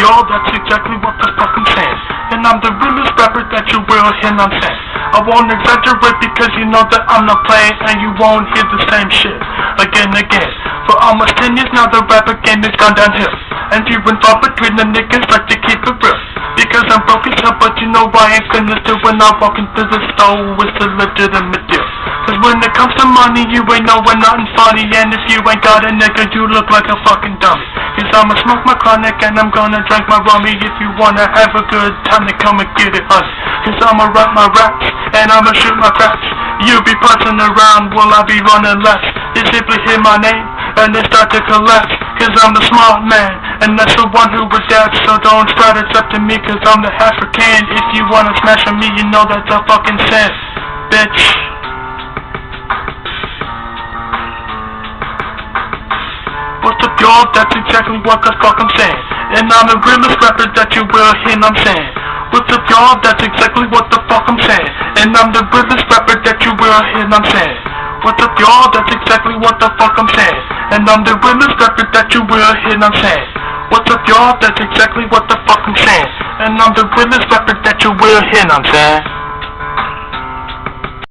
y'all, that's exactly what the fuck I'm saying. And I'm the realest rapper that you will hear, I'm saying. I won't exaggerate because you know that I'm not playing, and you won't hear the same shit again and again. For almost 10 years now the rapper game has gone downhill, and few and far between the niggas like to keep it real. Because I'm broke as hell, but you know I ain't finished it. When I walk into the store, it's a legitimate deal. Cause when it comes to money, you ain't knowin' nothing funny. And if you ain't got a nigga, you look like a fucking dummy. Cause I'ma smoke my chronic and I'm gonna drink my rummy. If you wanna have a good time, then come and get it, honey. Cause I'ma write my raps and I'ma shoot my craps. You be punching around while I be running left. You simply hear my name and then start to collapse. Cause I'm the smart man, and that's the one who adapts. So don't try to step to me, cause I'm the African. If you wanna smash on me, you know that's a fucking sin, bitch. What's up, y'all? That's exactly what the fuck I'm saying. And I'm the realest rapper that you will hear, I'm saying. What's up, y'all? That's exactly what the fuck I'm saying. And I'm the realest rapper that you will hear, I'm saying. What's up, y'all? That's exactly what the fuck I'm saying. And I'm the realest rapper that you will hear, I'm saying. What's up, y'all? That's exactly what the fuck I'm saying. And I'm the realest rapper that you will hear, I'm saying.